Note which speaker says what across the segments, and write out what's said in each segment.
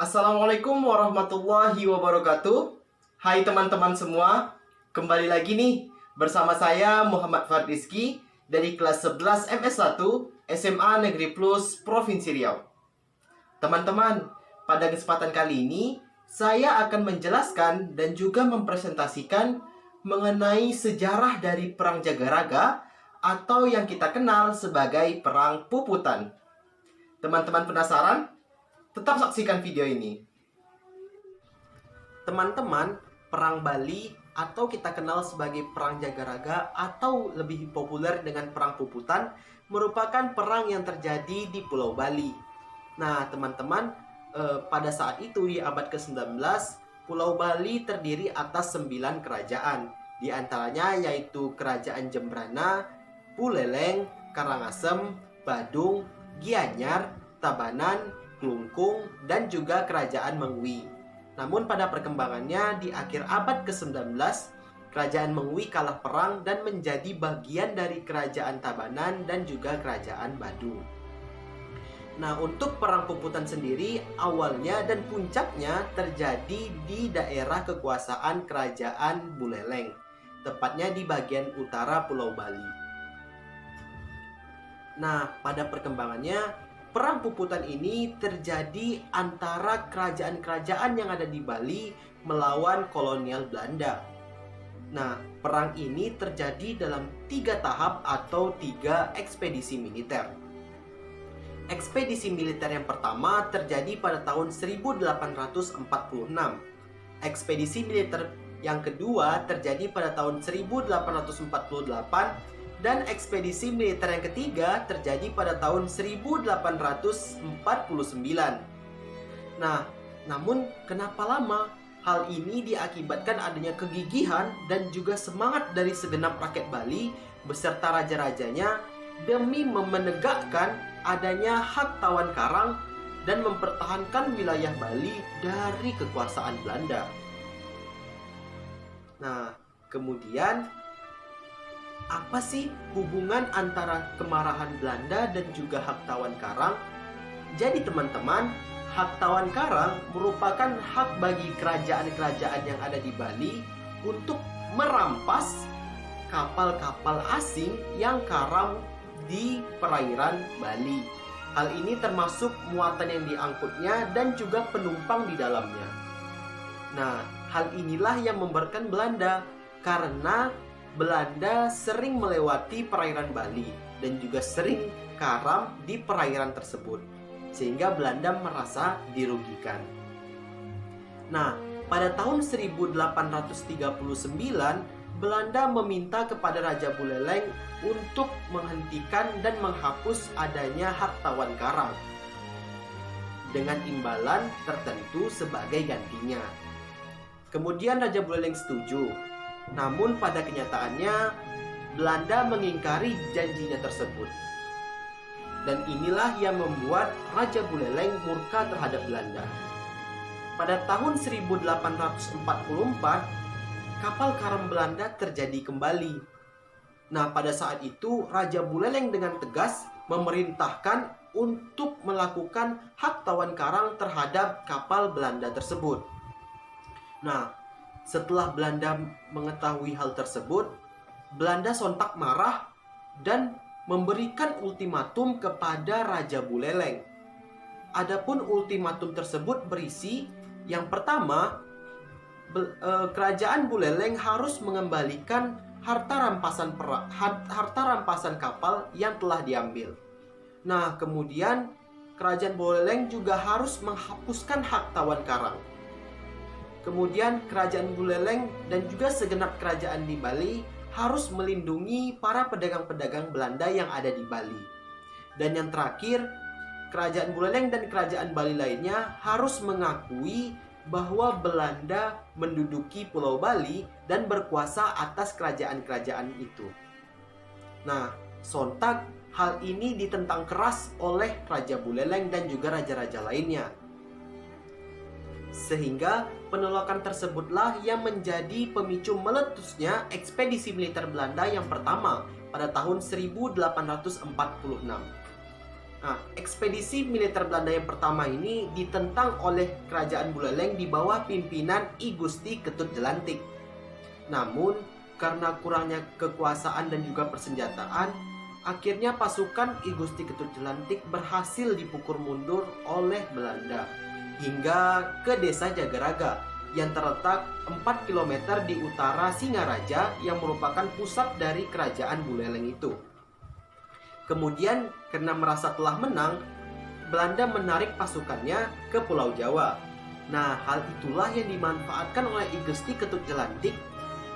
Speaker 1: Assalamualaikum warahmatullahi wabarakatuh. Hai teman-teman semua, kembali lagi nih bersama saya Muhammad Fardizki dari kelas 11 MS1 SMA Negeri Plus Provinsi Riau. Teman-teman, pada kesempatan kali ini saya akan menjelaskan dan juga mempresentasikan mengenai sejarah dari Perang Jagaraga atau yang kita kenal sebagai Perang Puputan. Teman-teman penasaran? Tetap saksikan video ini. Teman-teman, Perang Bali atau kita kenal sebagai Perang Jagaraga atau lebih populer dengan Perang Puputan merupakan perang yang terjadi di Pulau Bali. Nah, teman-teman, pada saat itu di abad ke-19, Pulau Bali terdiri atas 9 kerajaan. Di antaranya yaitu Kerajaan Jembrana, Buleleng, Karangasem, Badung, Gianyar, Tabanan, Klungkung, dan juga Kerajaan Mengwi. Namun pada perkembangannya di akhir abad ke-19, Kerajaan Mengwi kalah perang dan menjadi bagian dari Kerajaan Tabanan dan juga Kerajaan Badung. Nah, untuk Perang Puputan sendiri awalnya dan puncaknya terjadi di daerah kekuasaan Kerajaan Buleleng, tepatnya di bagian utara Pulau Bali. Nah, pada perkembangannya Perang Puputan ini terjadi antara kerajaan-kerajaan yang ada di Bali melawan kolonial Belanda. Nah, perang ini terjadi dalam 3 tahap atau 3 ekspedisi militer. Ekspedisi militer yang pertama terjadi pada tahun 1846. Ekspedisi militer yang kedua terjadi pada tahun 1848. Dan ekspedisi militer yang ketiga terjadi pada tahun 1849. Nah, namun kenapa lama? Hal ini diakibatkan adanya kegigihan dan juga semangat dari segenap rakyat Bali beserta raja-rajanya demi menegakkan adanya hak tawan karang dan mempertahankan wilayah Bali dari kekuasaan Belanda. Nah, kemudian apa sih hubungan antara kemarahan Belanda dan juga hak tawan karang? Jadi teman-teman, hak tawan karang merupakan hak bagi kerajaan-kerajaan yang ada di Bali untuk merampas kapal-kapal asing yang karam di perairan Bali. Hal ini termasuk muatan yang diangkutnya dan juga penumpang di dalamnya. Nah, hal inilah yang memberatkan Belanda karena Belanda sering melewati perairan Bali dan juga sering karam di perairan tersebut, sehingga Belanda merasa dirugikan. Nah, pada tahun 1839, Belanda meminta kepada Raja Buleleng untuk menghentikan dan menghapus adanya hak tawan karang dengan imbalan tertentu sebagai gantinya. Kemudian Raja Buleleng setuju. Namun pada kenyataannya Belanda mengingkari janjinya tersebut. Dan inilah yang membuat Raja Buleleng murka terhadap Belanda. Pada tahun 1844, kapal karam Belanda terjadi kembali. Nah, pada saat itu Raja Buleleng dengan tegas memerintahkan untuk melakukan hak tawan karang terhadap kapal Belanda tersebut. Nah, setelah Belanda mengetahui hal tersebut, Belanda sontak marah dan memberikan ultimatum kepada Raja Buleleng. Adapun ultimatum tersebut berisi, yang pertama, kerajaan Buleleng harus mengembalikan harta rampasan kapal yang telah diambil. Nah, kemudian kerajaan Buleleng juga harus menghapuskan hak tawan karang. Kemudian kerajaan Buleleng dan juga segenap kerajaan di Bali harus melindungi para pedagang-pedagang Belanda yang ada di Bali. Dan yang terakhir, kerajaan Buleleng dan kerajaan Bali lainnya harus mengakui bahwa Belanda menduduki Pulau Bali dan berkuasa atas kerajaan-kerajaan itu. Nah, sontak hal ini ditentang keras oleh Raja Buleleng dan juga raja-raja lainnya. Sehingga penolakan tersebutlah yang menjadi pemicu meletusnya ekspedisi militer Belanda yang pertama pada tahun 1846. Nah, ekspedisi militer Belanda yang pertama ini ditentang oleh kerajaan Buleleng di bawah pimpinan I Gusti Ketut Jelantik. Namun, karena kurangnya kekuasaan dan juga persenjataan, akhirnya pasukan I Gusti Ketut Jelantik berhasil dipukul mundur oleh Belanda hingga ke desa Jagaraga yang terletak 4 km di utara Singaraja yang merupakan pusat dari kerajaan Buleleng itu. Kemudian karena merasa telah menang, Belanda menarik pasukannya ke Pulau Jawa. Nah, hal itulah yang dimanfaatkan oleh I Gusti Ketut Jelantik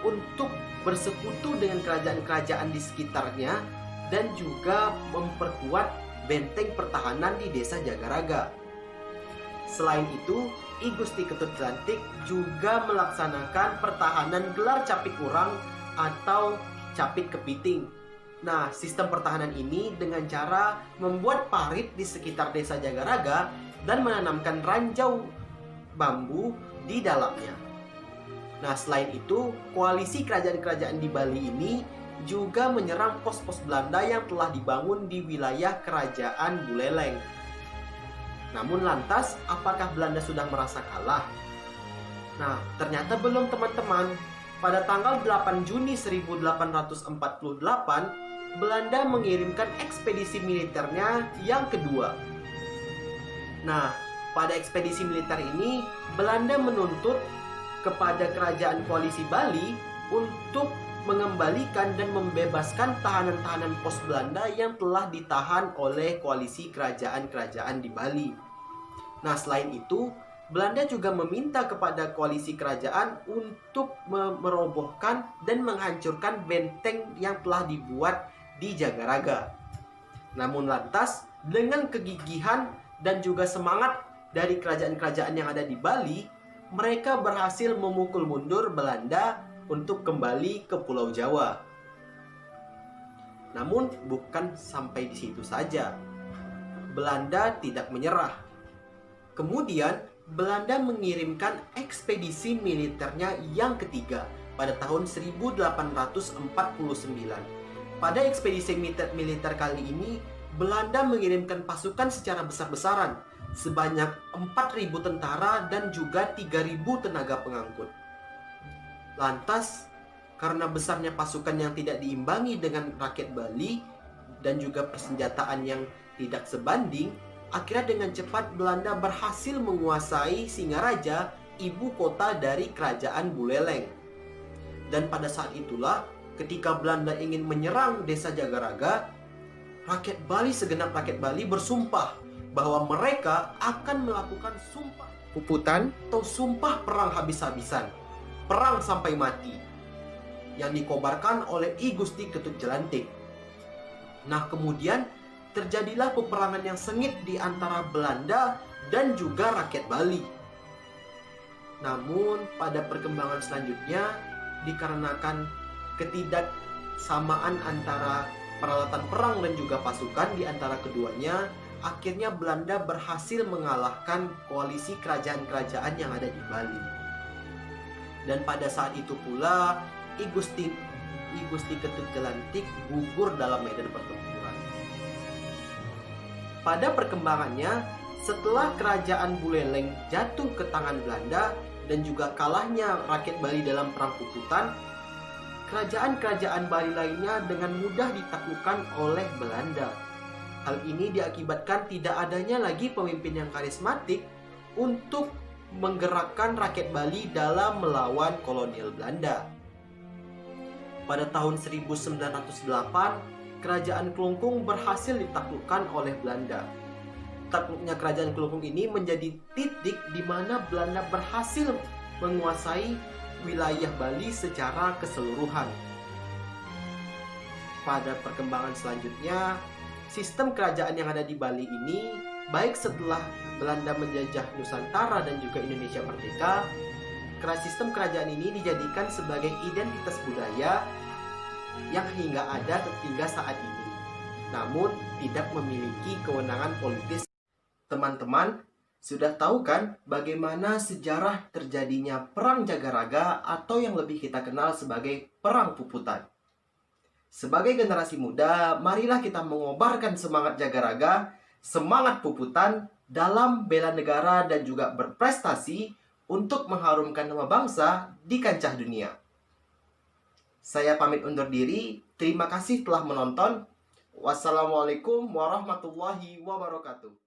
Speaker 1: untuk bersekutu dengan kerajaan-kerajaan di sekitarnya dan juga memperkuat benteng pertahanan di desa Jagaraga. Selain itu, I Gusti Ketut Jelantik juga melaksanakan pertahanan gelar Capit Urang atau Capit Kepiting. Nah, sistem pertahanan ini dengan cara membuat parit di sekitar desa Jagaraga dan menanamkan ranjau bambu di dalamnya. Nah, selain itu, koalisi kerajaan-kerajaan di Bali ini juga menyerang pos-pos Belanda yang telah dibangun di wilayah kerajaan Buleleng. Namun lantas, apakah Belanda sudah merasa kalah? Nah, ternyata belum, teman-teman. Pada tanggal 8 Juni 1848, Belanda mengirimkan ekspedisi militernya yang kedua. Nah, pada ekspedisi militer ini, Belanda menuntut kepada kerajaan koalisi Bali untuk mengembalikan dan membebaskan tahanan-tahanan pos Belanda yang telah ditahan oleh koalisi kerajaan-kerajaan di Bali. Nah, selain itu, Belanda juga meminta kepada koalisi kerajaan untuk merobohkan dan menghancurkan benteng yang telah dibuat di Jagaraga. Namun lantas, dengan kegigihan dan juga semangat dari kerajaan-kerajaan yang ada di Bali, mereka berhasil memukul mundur Belanda untuk kembali ke Pulau Jawa. Namun bukan sampai di situ saja. Belanda tidak menyerah. Kemudian Belanda mengirimkan ekspedisi militernya yang ketiga pada tahun 1849. Pada ekspedisi militer kali ini, Belanda mengirimkan pasukan secara besar-besaran sebanyak 4.000 tentara dan juga 3.000 tenaga pengangkut. Lantas, karena besarnya pasukan yang tidak diimbangi dengan rakyat Bali dan juga persenjataan yang tidak sebanding, akhirnya dengan cepat Belanda berhasil menguasai Singaraja, ibu kota dari kerajaan Buleleng. Dan pada saat itulah, ketika Belanda ingin menyerang desa Jagaraga, segenap rakyat Bali bersumpah bahwa mereka akan melakukan sumpah puputan atau sumpah perang habis-habisan, perang sampai mati, yang dikobarkan oleh I Gusti Ketut Jelantik. Nah, kemudian terjadilah peperangan yang sengit di antara Belanda dan juga rakyat Bali. Namun, pada perkembangan selanjutnya, dikarenakan ketidaksamaan antara peralatan perang dan juga pasukan di antara keduanya, akhirnya Belanda berhasil mengalahkan koalisi kerajaan-kerajaan yang ada di Bali. Dan pada saat itu pula, I Gusti Ketut Jelantik gugur dalam medan pertempuran. Pada perkembangannya, setelah kerajaan Buleleng jatuh ke tangan Belanda dan juga kalahnya rakyat Bali dalam perang puputan, kerajaan-kerajaan Bali lainnya dengan mudah ditaklukkan oleh Belanda. Hal ini diakibatkan tidak adanya lagi pemimpin yang karismatik untuk menggerakkan rakyat Bali dalam melawan kolonial Belanda. Pada tahun 1908, kerajaan Klungkung berhasil ditaklukkan oleh Belanda. Takluknya kerajaan Klungkung ini menjadi titik di mana Belanda berhasil menguasai wilayah Bali secara keseluruhan. Pada perkembangan selanjutnya, sistem kerajaan yang ada di Bali ini, baik setelah Belanda menjajah Nusantara dan juga Indonesia merdeka, sistem kerajaan ini dijadikan sebagai identitas budaya yang hingga ada hingga saat ini, namun tidak memiliki kewenangan politis. Teman-teman, sudah tahu kan bagaimana sejarah terjadinya Perang Jagaraga atau yang lebih kita kenal sebagai Perang Puputan? Sebagai generasi muda, marilah kita mengobarkan semangat Jagaraga Semangat Puputan dalam bela negara dan juga berprestasi untuk mengharumkan nama bangsa di kancah dunia. Saya pamit undur diri. Terima kasih telah menonton. Wassalamualaikum warahmatullahi wabarakatuh.